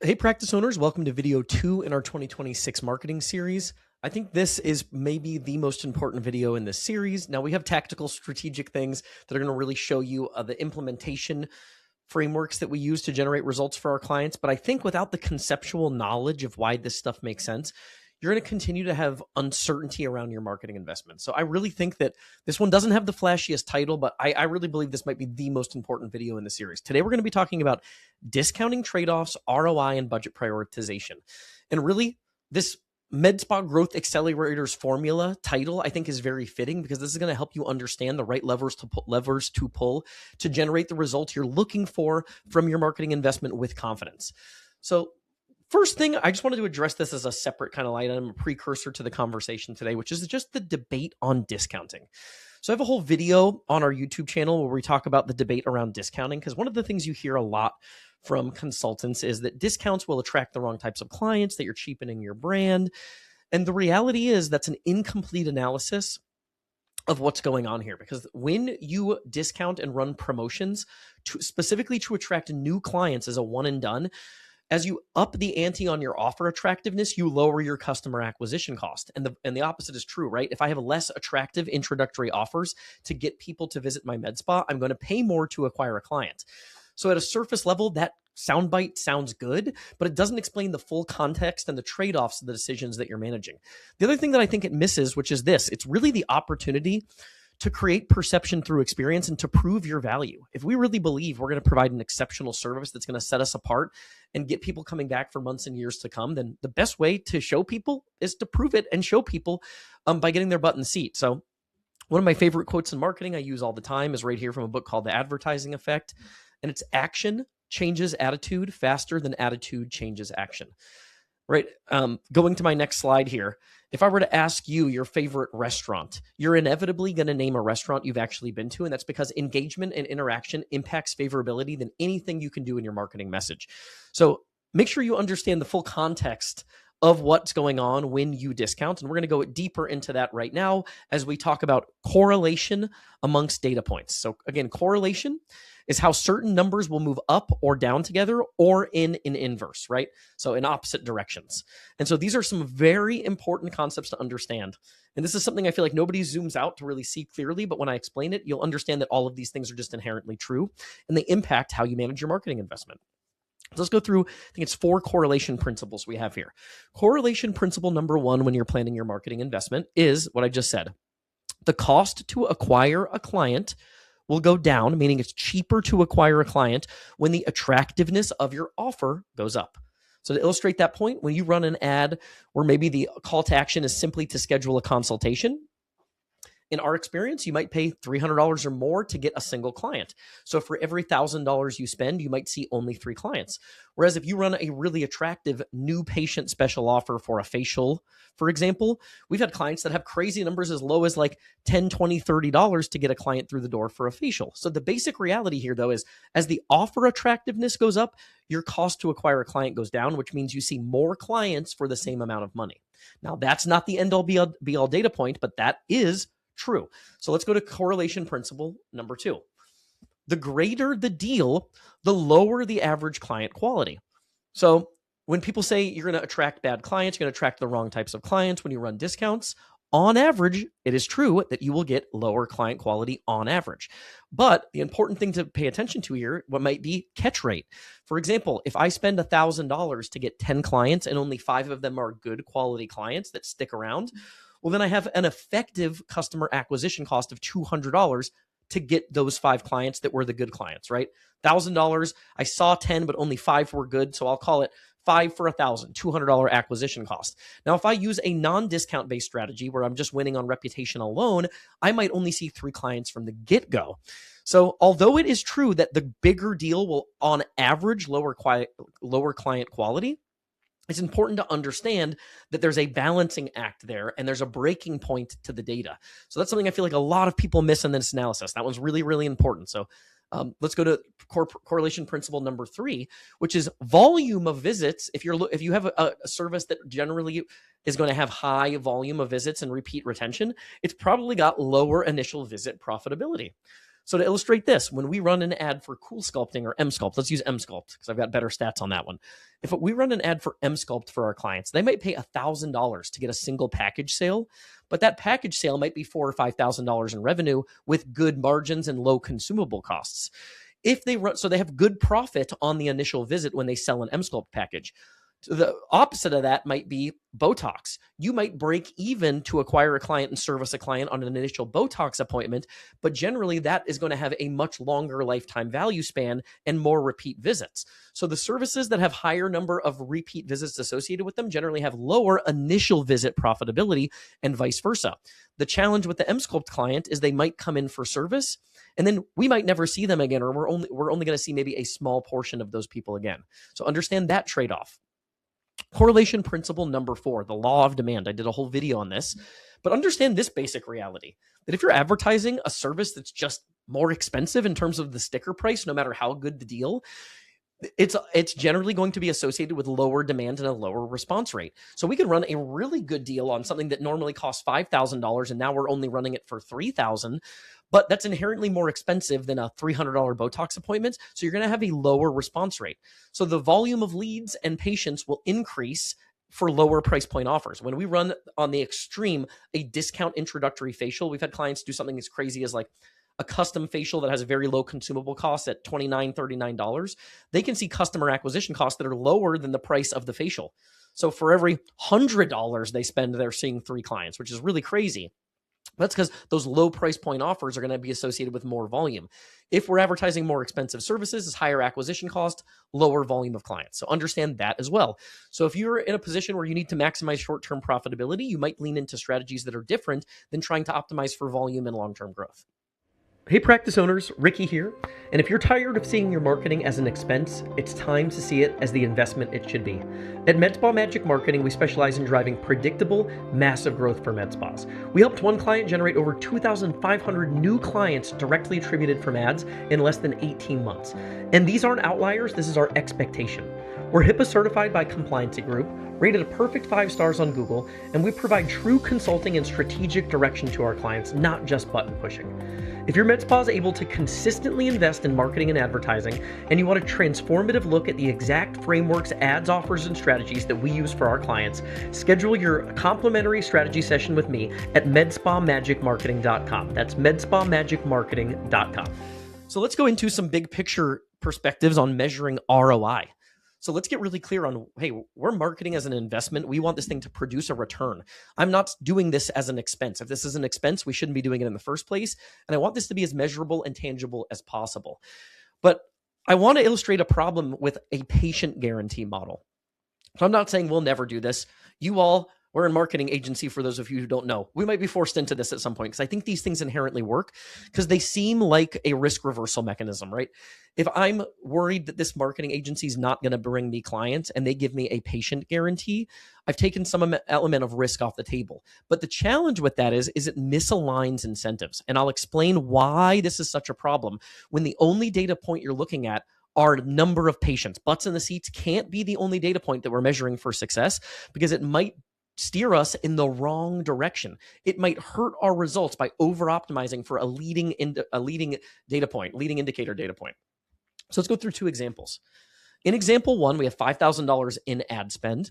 Hey, practice owners, welcome to video 2 in our 2026 marketing series. I think this is maybe the most important video in this series. Now, we have tactical, strategic things that are going to really show you the implementation frameworks that we use to generate results for our clients. But I think without the conceptual knowledge of why this stuff makes sense, you're going to continue to have uncertainty around your marketing investment. So I really think that this one doesn't have the flashiest title, but I really believe this might be the most important video in the series. Today, we're going to be talking about discounting trade-offs, ROI, and budget prioritization. And really, this MedSpa Growth Accelerators formula title, I think, is very fitting because this is going to help you understand the right levers to pull to generate the results you're looking for from your marketing investment with confidence. So first thing, I just wanted to address this as a separate kind of item, a precursor to the conversation today, which is just the debate on discounting. So I have a whole video on our YouTube channel where we talk about the debate around discounting, because one of the things you hear a lot from consultants is that discounts will attract the wrong types of clients, that you're cheapening your brand. And the reality is that's an incomplete analysis of what's going on here, because when you discount and run promotions specifically to attract new clients as a one and done, as you up the ante on your offer attractiveness, you lower your customer acquisition cost. And the opposite is true, right? If I have less attractive introductory offers to get people to visit my med spa, I'm going to pay more to acquire a client. So at a surface level, that soundbite sounds good, but it doesn't explain the full context and the trade-offs of the decisions that you're managing. The other thing that I think it misses, which is this, it's really the opportunity to create perception through experience and to prove your value. If we really believe we're going to provide an exceptional service that's going to set us apart and get people coming back for months and years to come, then the best way to show people is to prove it and show people by getting their butt in the seat. So one of my favorite quotes in marketing I use all the time is right here from a book called The Advertising Effect. And it's action changes attitude faster than attitude changes action. Right. Going to my next slide here. If I were to ask you your favorite restaurant, you're inevitably going to name a restaurant you've actually been to. And that's because engagement and interaction impacts favorability than anything you can do in your marketing message. So make sure you understand the full context of what's going on when you discount. And we're going to go deeper into that right now as we talk about correlation amongst data points. So again, correlation is how certain numbers will move up or down together or in an inverse, right? So in opposite directions. And so these are some very important concepts to understand. And this is something I feel like nobody zooms out to really see clearly, but when I explain it, you'll understand that all of these things are just inherently true and they impact how you manage your marketing investment. So let's go through, I think it's 4 correlation principles we have here. Correlation principle number 1 when you're planning your marketing investment is what I just said. The cost to acquire a client will go down, meaning it's cheaper to acquire a client when the attractiveness of your offer goes up. So to illustrate that point, when you run an ad where maybe the call to action is simply to schedule a consultation, in our experience, you might pay $300 or more to get a single client. So for every $1,000 you spend, you might see only 3 clients. Whereas if you run a really attractive new patient special offer for a facial, for example, we've had clients that have crazy numbers as low as like $10, $20, $30 to get a client through the door for a facial. So the basic reality here, though, is as the offer attractiveness goes up, your cost to acquire a client goes down, which means you see more clients for the same amount of money. Now, that's not the end-all be-all data point, but that is true. So let's go to correlation principle number 2. The greater the deal, the lower the average client quality. So when people say you're going to attract bad clients, you're going to attract the wrong types of clients when you run discounts, on average, it is true that you will get lower client quality on average. But the important thing to pay attention to here, what might be catch rate. For example, if I spend $1,000 to get 10 clients and only 5 of them are good quality clients that stick around, well, then I have an effective customer acquisition cost of $200 to get those 5 clients that were the good clients, right? $1,000, I saw 10, but only 5 were good. So I'll call it 5 for $1,000, $200 acquisition cost. Now, if I use a non-discount based strategy where I'm just winning on reputation alone, I might only see 3 clients from the get-go. So although it is true that the bigger deal will on average lower client quality, it's important to understand that there's a balancing act there and there's a breaking point to the data. So that's something I feel like a lot of people miss in this analysis. That one's really, really important. So let's go to correlation principle number 3, which is volume of visits. If you have a service that generally is going to have high volume of visits and repeat retention, it's probably got lower initial visit profitability. So to illustrate this, when we run an ad for Cool Sculpting or M-Sculpt, let's use M-Sculpt because I've got better stats on that one. If we run an ad for M-Sculpt for our clients, they might pay $1,000 to get a single package sale, but that package sale might be $4,000 or $5,000 in revenue with good margins and low consumable costs. If they run, so they have good profit on the initial visit when they sell an M-Sculpt package. The opposite of that might be Botox. You might break even to acquire a client and service a client on an initial Botox appointment, but generally that is going to have a much longer lifetime value span and more repeat visits. So the services that have higher number of repeat visits associated with them generally have lower initial visit profitability and vice versa. The challenge with the M-Sculpt client is they might come in for service and then we might never see them again, or we're only going to see maybe a small portion of those people again. So understand that trade-off. Correlation principle number 4, the law of demand. I did a whole video on this, but understand this basic reality that if you're advertising a service that's just more expensive in terms of the sticker price, no matter how good the deal, it's generally going to be associated with lower demand and a lower response rate. So we could run a really good deal on something that normally costs $5,000 and now we're only running it for $3,000. But that's inherently more expensive than a $300 Botox appointment. So you're going to have a lower response rate. So the volume of leads and patients will increase for lower price point offers. When we run on the extreme, a discount introductory facial, we've had clients do something as crazy as like a custom facial that has a very low consumable cost at $29, $39. They can see customer acquisition costs that are lower than the price of the facial. So for every $100 they spend, they're seeing 3 clients, which is really crazy. That's because those low price point offers are going to be associated with more volume. If we're advertising more expensive services, it's higher acquisition cost, lower volume of clients. So understand that as well. So if you're in a position where you need to maximize short-term profitability, you might lean into strategies that are different than trying to optimize for volume and long-term growth. Hey practice owners, Ricky here. And if you're tired of seeing your marketing as an expense, it's time to see it as the investment it should be. At MedSpa Magic Marketing, we specialize in driving predictable, massive growth for med spas. We helped one client generate over 2,500 new clients directly attributed from ads in less than 18 months. And these aren't outliers, this is our expectation. We're HIPAA certified by Compliancy Group, rated a perfect 5 stars on Google, and we provide true consulting and strategic direction to our clients, not just button pushing. If your med spa is able to consistently invest in marketing and advertising, and you want a transformative look at the exact frameworks, ads, offers, and strategies that we use for our clients, schedule your complimentary strategy session with me at medspamagicmarketing.com. That's medspamagicmarketing.com. So let's go into some big picture perspectives on measuring ROI. So let's get really clear on, hey, we're marketing as an investment. We want this thing to produce a return. I'm not doing this as an expense. If this is an expense, we shouldn't be doing it in the first place. And I want this to be as measurable and tangible as possible. But I want to illustrate a problem with a patient guarantee model. So I'm not saying we'll never do this. We're a marketing agency for those of you who don't know. We might be forced into this at some point because I think these things inherently work because they seem like a risk reversal mechanism, right? If I'm worried that this marketing agency is not going to bring me clients and they give me a patient guarantee, I've taken some element of risk off the table. But the challenge with that is it misaligns incentives. And I'll explain why this is such a problem when the only data point you're looking at are number of patients. Butts in the seats can't be the only data point that we're measuring for success because it might steer us in the wrong direction. It might hurt our results by over-optimizing for a leading indicator data point. So let's go through 2 examples. In example 1, we have $5,000 in ad spend.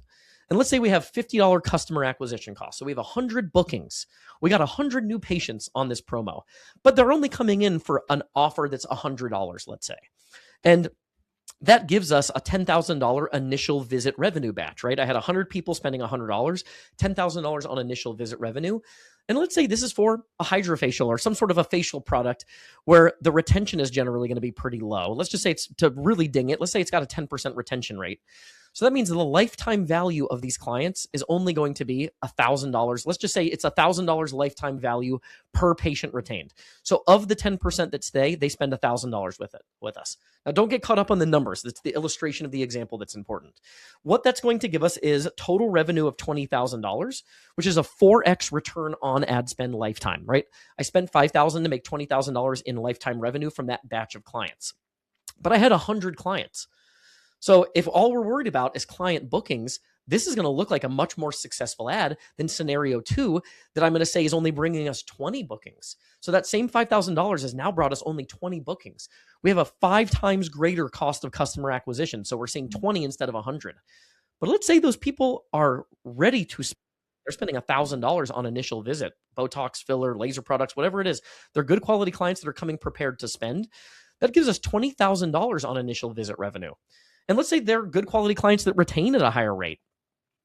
And let's say we have $50 customer acquisition costs. So we have 100 bookings. We got 100 new patients on this promo, but they're only coming in for an offer that's $100, let's say. And that gives us a $10,000 initial visit revenue batch, right? I had 100 people spending $100, $10,000 on initial visit revenue. And let's say this is for a hydrofacial or some sort of a facial product where the retention is generally going to be pretty low. Let's just say it's to really ding it. Let's say it's got a 10% retention rate. So that means the lifetime value of these clients is only going to be $1,000. Let's just say it's $1,000 lifetime value per patient retained. So of the 10% that stay, they spend $1,000 with us. Now, don't get caught up on the numbers. That's the illustration of the example that's important. What that's going to give us is total revenue of $20,000, which is a 4x return on ad spend lifetime, right? I spent $5,000 to make $20,000 in lifetime revenue from that batch of clients. But I had 100 clients. So if all we're worried about is client bookings, this is going to look like a much more successful ad than scenario 2 that I'm going to say is only bringing us 20 bookings. So that same $5,000 has now brought us only 20 bookings. We have a 5 times greater cost of customer acquisition. So we're seeing 20 instead of 100. But let's say those people are ready to spend. They're spending $1,000 on initial visit, Botox, filler, laser products, whatever it is. They're good quality clients that are coming prepared to spend. That gives us $20,000 on initial visit revenue. And let's say they're good quality clients that retain at a higher rate,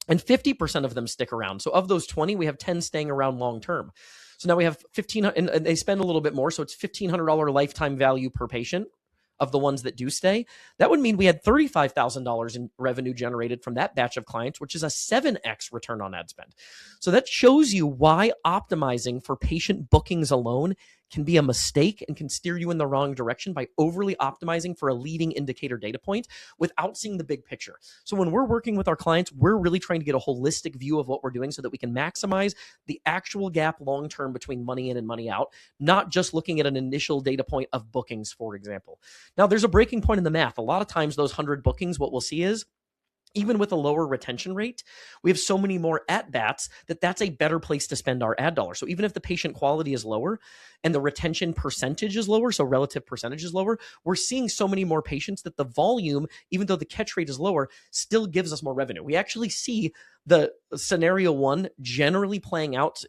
and 50% of them stick around. So of those 20, we have 10 staying around long term. So now we have 1,500, and they spend a little bit more. So it's $1,500 lifetime value per patient of the ones that do stay. That would mean we had $35,000 in revenue generated from that batch of clients, which is a 7x return on ad spend. So that shows you why optimizing for patient bookings alone can be a mistake and can steer you in the wrong direction by overly optimizing for a leading indicator data point without seeing the big picture. So when we're working with our clients, we're really trying to get a holistic view of what we're doing so that we can maximize the actual gap long-term between money in and money out, not just looking at an initial data point of bookings, for example. Now, there's a breaking point in the math. A lot of times those 100 bookings, what we'll see is, even with a lower retention rate, we have so many more at-bats that that's a better place to spend our ad dollar. So even if the patient quality is lower and the retention percentage is lower, so relative percentage is lower, we're seeing so many more patients that the volume, even though the catch rate is lower, still gives us more revenue. We actually see the scenario 1 generally playing out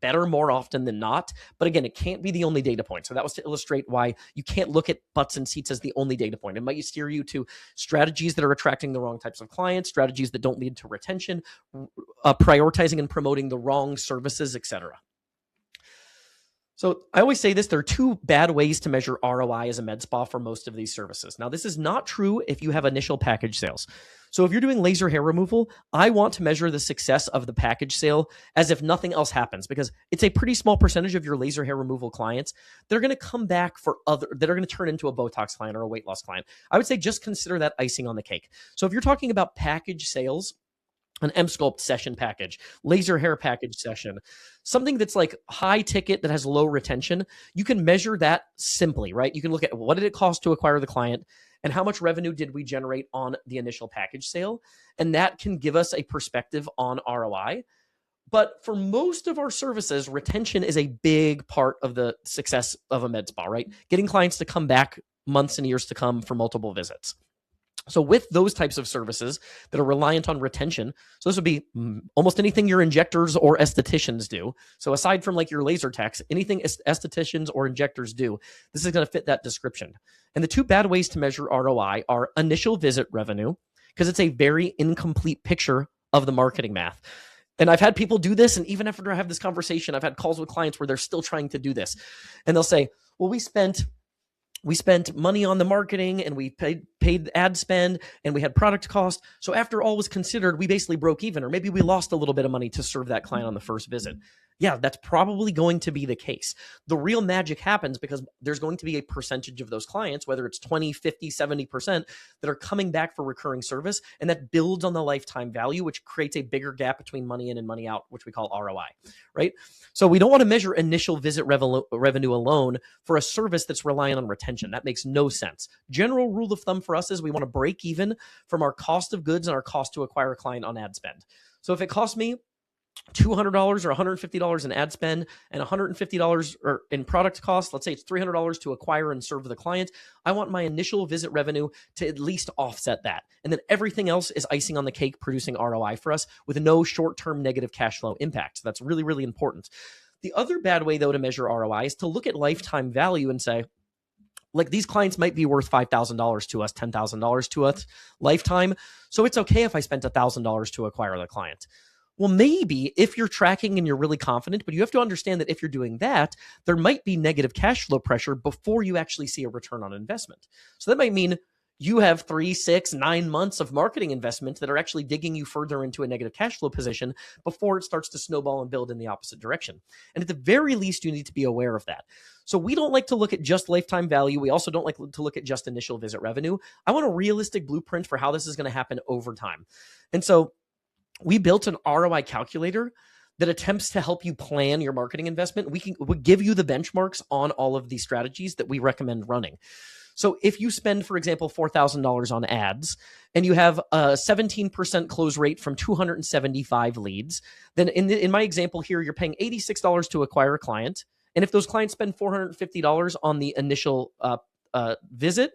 better more often than not. But again, it can't be the only data point. So that was to illustrate why you can't look at butts and seats as the only data point. It might steer you to strategies that are attracting the wrong types of clients, strategies that don't lead to retention, prioritizing and promoting the wrong services, etc. So I always say this, there are 2 bad ways to measure ROI as a med spa for most of these services. Now, this is not true if you have initial package sales. So if you're doing laser hair removal, I want to measure the success of the package sale as if nothing else happens, because it's a pretty small percentage of your laser hair removal clients that are going to come back that are going to turn into a Botox client or a weight loss client. I would say just consider that icing on the cake. So if you're talking about package sales, an M-Sculpt session package, laser hair package session, something that's like high ticket that has low retention, you can measure that simply, right? You can look at what did it cost to acquire the client and how much revenue did we generate on the initial package sale? And that can give us a perspective on ROI. But for most of our services, retention is a big part of the success of a med spa, right? Getting clients to come back months and years to come for multiple visits. So with those types of services that are reliant on retention, so this would be almost anything your injectors or estheticians do. So aside from like your laser techs, anything estheticians or injectors do, this is going to fit that description. And the 2 bad ways to measure ROI are initial visit revenue, because it's a very incomplete picture of the marketing math. And I've had people do this, and even after I have this conversation, I've had calls with clients where they're still trying to do this. And they'll say, well, we spent money on the marketing and we paid ad spend and we had product cost. So after all was considered, we basically broke even, or maybe we lost a little bit of money to serve that client on the first visit. Yeah, that's probably going to be the case. The real magic happens because there's going to be a percentage of those clients, whether it's 20, 50, 70%, that are coming back for recurring service. And that builds on the lifetime value, which creates a bigger gap between money in and money out, which we call ROI, right? So we don't want to measure initial visit revenue alone for a service that's reliant on retention. That makes no sense. General rule of thumb for us is we want to break even from our cost of goods and our cost to acquire a client on ad spend. So if it costs me $200 or $150 in ad spend and $150 or in product cost, let's say it's $300 to acquire and serve the client, I want my initial visit revenue to at least offset that. And then everything else is icing on the cake, producing ROI for us with no short-term negative cash flow impact. So that's really, really important. The other bad way, though, to measure ROI is to look at lifetime value and say, like, these clients might be worth $5,000 to us, $10,000 to us lifetime. So it's okay if I spent $1,000 to acquire the client. Well, maybe if you're tracking and you're really confident, but you have to understand that if you're doing that, there might be negative cash flow pressure before you actually see a return on investment. So that might mean you have 3, 6, 9 months of marketing investment that are actually digging you further into a negative cash flow position before it starts to snowball and build in the opposite direction. And at the very least, you need to be aware of that. So we don't like to look at just lifetime value. We also don't like to look at just initial visit revenue. I want a realistic blueprint for how this is going to happen over time. And so we built an ROI calculator that attempts to help you plan your marketing investment. We'll give you the benchmarks on all of these strategies that we recommend running. So if you spend, for example, $4,000 on ads and you have a 17% close rate from 275 leads, then in my example here, you're paying $86 to acquire a client. And if those clients spend $450 on the initial visit,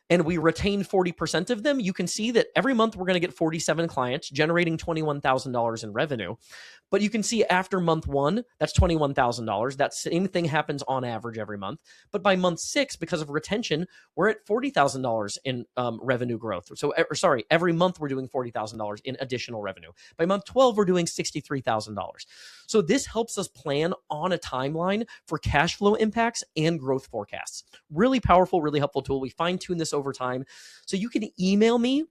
and we retain 40% of them, you can see that every month we're going to get 47 clients generating $21,000 in revenue. But you can see after month one, that's $21,000. That same thing happens on average every month. But by month 6, because of retention, we're at $40,000 in revenue growth. So, every month we're doing $40,000 in additional revenue. By month 12, we're doing $63,000. So this helps us plan on a timeline for cash flow impacts and growth forecasts. Really powerful, really helpful tool. We fine-tune this over time. So you can email me,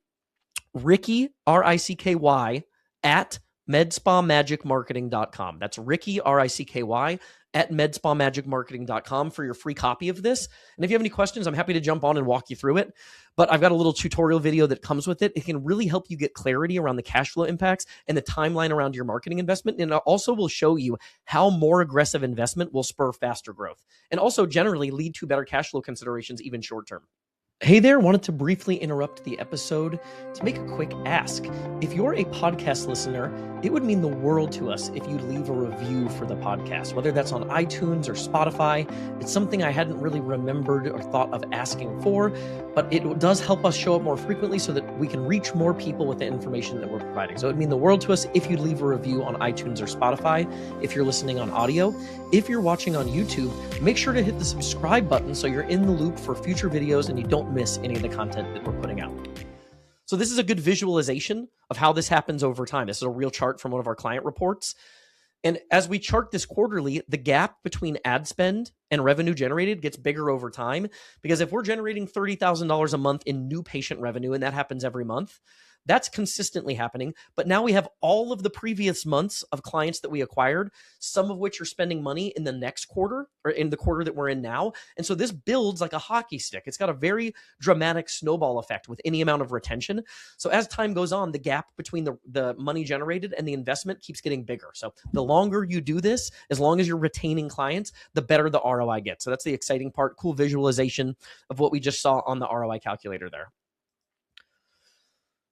Ricky, R-I-C-K-Y, at medspamagicmarketing.com. That's Ricky, R-I-C-K-Y, at medspamagicmarketing.com for your free copy of this. And if you have any questions, I'm happy to jump on and walk you through it. But I've got a little tutorial video that comes with it. It can really help you get clarity around the cash flow impacts and the timeline around your marketing investment. And it also will show you how more aggressive investment will spur faster growth and also generally lead to better cash flow considerations, even short term. Hey there, wanted to briefly interrupt the episode to make a quick ask. If you're a podcast listener, it would mean the world to us if you leave a review for the podcast, whether that's on iTunes or Spotify. It's something I hadn't really remembered or thought of asking for, but it does help us show up more frequently so that we can reach more people with the information that we're providing. So it would mean the world to us if you'd leave a review on iTunes or Spotify, if you're listening on audio. If you're watching on YouTube, make sure to hit the subscribe button so you're in the loop for future videos and you don't miss any of the content that we're putting out. So this is a good visualization of how this happens over time. This is a real chart from one of our client reports. And as we chart this quarterly, the gap between ad spend and revenue generated gets bigger over time, because if we're generating $30,000 a month in new patient revenue, and that happens every month, that's consistently happening. But now we have all of the previous months of clients that we acquired, some of which are spending money in the next quarter or in the quarter that we're in now. And so this builds like a hockey stick. It's got a very dramatic snowball effect with any amount of retention. So as time goes on, the gap between the money generated and the investment keeps getting bigger. So the longer you do this, as long as you're retaining clients, the better the ROI gets. So that's the exciting part. Cool visualization of what we just saw on the ROI calculator there.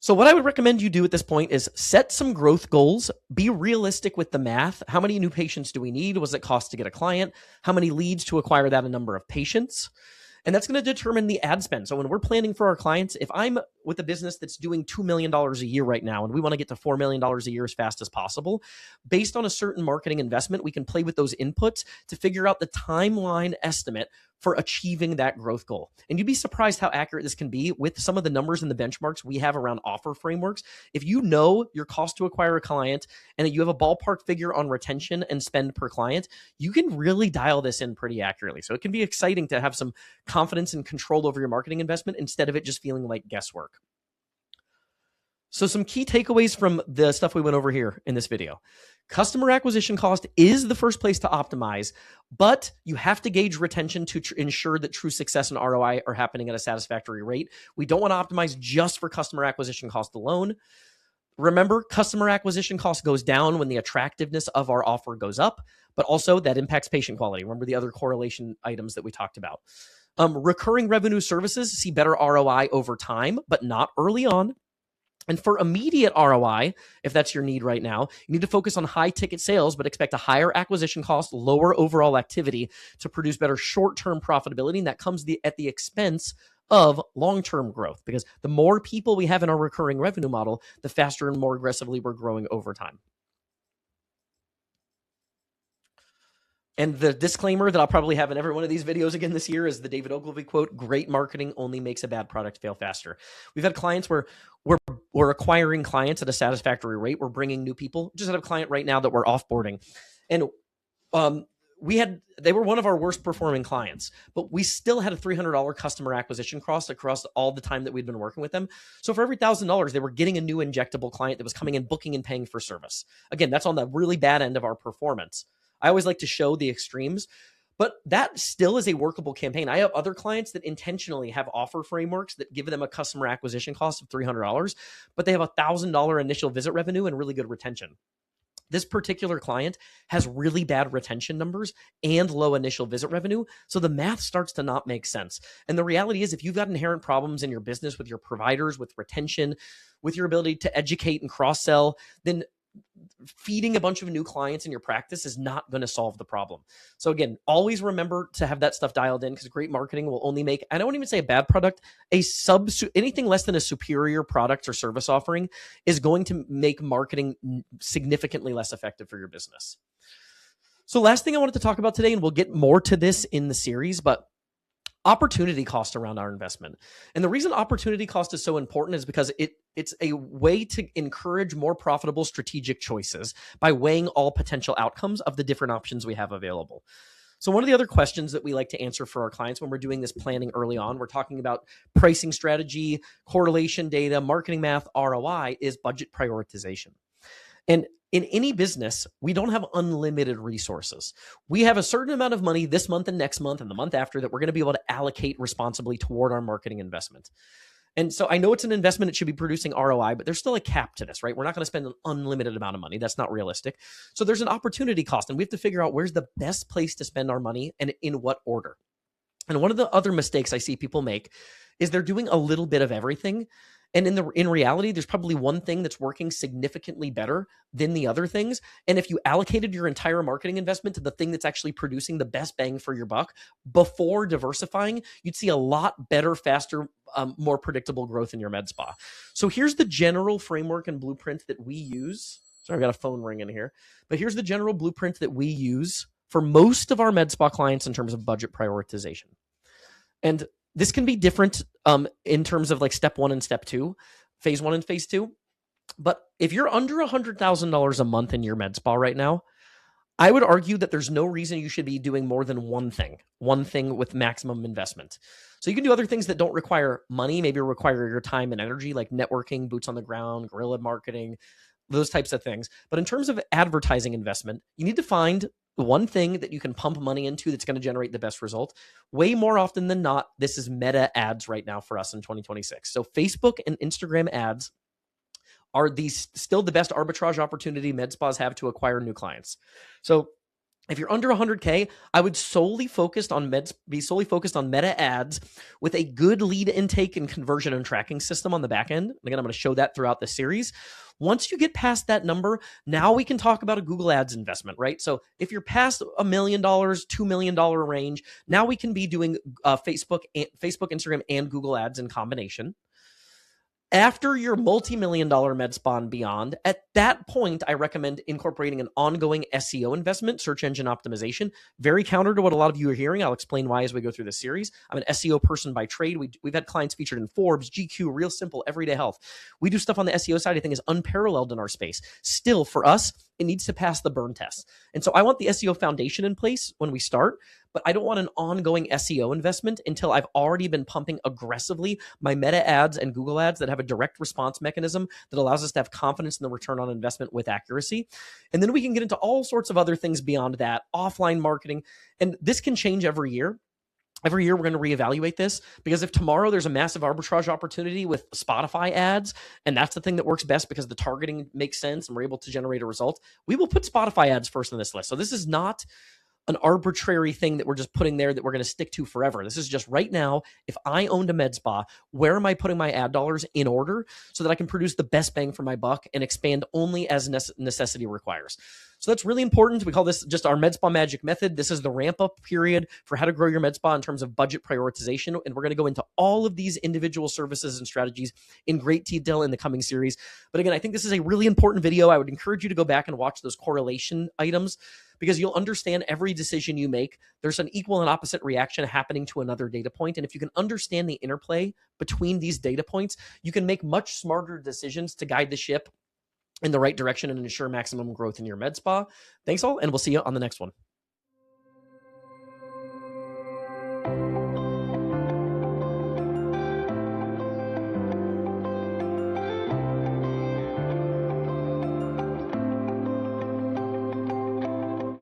So what I would recommend you do at this point is set some growth goals, be realistic with the math. How many new patients do we need? What does it cost to get a client? How many leads to acquire that number of patients? And that's going to determine the ad spend. So when we're planning for our clients, if I'm with a business that's doing $2 million a year right now, and we want to get to $4 million a year as fast as possible, based on a certain marketing investment, we can play with those inputs to figure out the timeline estimate for achieving that growth goal. And you'd be surprised how accurate this can be with some of the numbers and the benchmarks we have around offer frameworks. If you know your cost to acquire a client and you have a ballpark figure on retention and spend per client, you can really dial this in pretty accurately. So it can be exciting to have some confidence and control over your marketing investment instead of it just feeling like guesswork. So some key takeaways from the stuff we went over here in this video. Customer acquisition cost is the first place to optimize, but you have to gauge retention to ensure that true success and ROI are happening at a satisfactory rate. We don't want to optimize just for customer acquisition cost alone. Remember, customer acquisition cost goes down when the attractiveness of our offer goes up, but also that impacts patient quality. Remember the other correlation items that we talked about. Recurring revenue services see better ROI over time, but not early on. And for immediate ROI, if that's your need right now, you need to focus on high ticket sales, but expect a higher acquisition cost, lower overall activity to produce better short-term profitability. And that comes at the expense of long-term growth, because the more people we have in our recurring revenue model, the faster and more aggressively we're growing over time. And the disclaimer that I'll probably have in every one of these videos again this year is the David Ogilvy quote, "Great marketing only makes a bad product fail faster." We've had clients where we're acquiring clients at a satisfactory rate. We're bringing new people. Just had a client right now that we're offboarding. And they were one of our worst performing clients, but we still had a $300 customer acquisition cost across all the time that we'd been working with them. So for every $1,000, they were getting a new injectable client that was coming in, booking and paying for service. Again, that's on the really bad end of our performance. I always like to show the extremes, but that still is a workable campaign. I have other clients that intentionally have offer frameworks that give them a customer acquisition cost of $300, but they have a $1,000 initial visit revenue and really good retention. This particular client has really bad retention numbers and low initial visit revenue. So the math starts to not make sense. And the reality is, if you've got inherent problems in your business with your providers, with retention, with your ability to educate and cross sell, then feeding a bunch of new clients in your practice is not going to solve the problem. So again, always remember to have that stuff dialed in, because great marketing will only make, I don't even say a bad product, anything less than a superior product or service offering is going to make marketing significantly less effective for your business. So last thing I wanted to talk about today, and we'll get more to this in the series, but opportunity cost around our investment. And the reason opportunity cost is so important is because it's a way to encourage more profitable strategic choices by weighing all potential outcomes of the different options we have available. So one of the other questions that we like to answer for our clients when we're doing this planning early on, we're talking about pricing strategy, correlation data, marketing math, ROI, is budget prioritization. And in any business, we don't have unlimited resources. We have a certain amount of money this month and next month and the month after that we're going to be able to allocate responsibly toward our marketing investment. And so I know it's an investment, it should be producing ROI, but there's still a cap to this, right? We're not going to spend an unlimited amount of money. That's not realistic. So there's an opportunity cost, and we have to figure out where's the best place to spend our money and in what order. And one of the other mistakes I see people make is they're doing a little bit of everything. And in reality, there's probably one thing that's working significantly better than the other things. And if you allocated your entire marketing investment to the thing that's actually producing the best bang for your buck before diversifying, you'd see a lot better, faster, more predictable growth in your med spa. So here's the general framework and blueprint that we use. Sorry, I've got a phone ringing here. But here's the general blueprint that we use for most of our med spa clients in terms of budget prioritization. And this can be different in terms of like step 1 and step 2, phase 1 and phase 2. But if you're under $100,000 a month in your med spa right now, I would argue that there's no reason you should be doing more than one thing with maximum investment. So you can do other things that don't require money, maybe require your time and energy, like networking, boots on the ground, guerrilla marketing, those types of things. But in terms of advertising investment, you need to find one thing that you can pump money into that's going to generate the best result. Way more often than not, this is meta ads right now for us in 2026. So Facebook and Instagram ads are still the best arbitrage opportunity med spas have to acquire new clients. So if you're under 100K, I would be solely focused on meta ads with a good lead intake and conversion and tracking system on the back end. Again, I'm going to show that throughout the series. Once you get past that number, now we can talk about a Google Ads investment, right? So if you're past $1 million, $2 million range, now we can be doing Facebook, Instagram, and Google Ads in combination. After your multi-million-dollar med spa and beyond, at that point, I recommend incorporating an ongoing SEO investment, search engine optimization. Very counter to what a lot of you are hearing. I'll explain why as we go through this series. I'm an SEO person by trade. We've had clients featured in Forbes, GQ, Real Simple, Everyday Health. We do stuff on the SEO side I think is unparalleled in our space. Still, for us, it needs to pass the burn test. And so I want the SEO foundation in place when we start, but I don't want an ongoing SEO investment until I've already been pumping aggressively my meta ads and Google ads that have a direct response mechanism that allows us to have confidence in the return on investment with accuracy. And then we can get into all sorts of other things beyond that, offline marketing. And this can change every year. Every year, we're going to reevaluate this, because if tomorrow there's a massive arbitrage opportunity with Spotify ads, and that's the thing that works best because the targeting makes sense and we're able to generate a result, we will put Spotify ads first on this list. So this is not an arbitrary thing that we're just putting there that we're going to stick to forever. This is just right now, if I owned a med spa, where am I putting my ad dollars in order so that I can produce the best bang for my buck and expand only as necessity requires? So that's really important. We call this just our med spa magic method. This is the ramp up period for how to grow your med spa in terms of budget prioritization. And we're going to go into all of these individual services and strategies in great detail in the coming series. But again, I think this is a really important video. I would encourage you to go back and watch those correlation items, because you'll understand every decision you make, there's an equal and opposite reaction happening to another data point. And if you can understand the interplay between these data points, you can make much smarter decisions to guide the ship in the right direction and ensure maximum growth in your med spa. Thanks all, and we'll see you on the next one.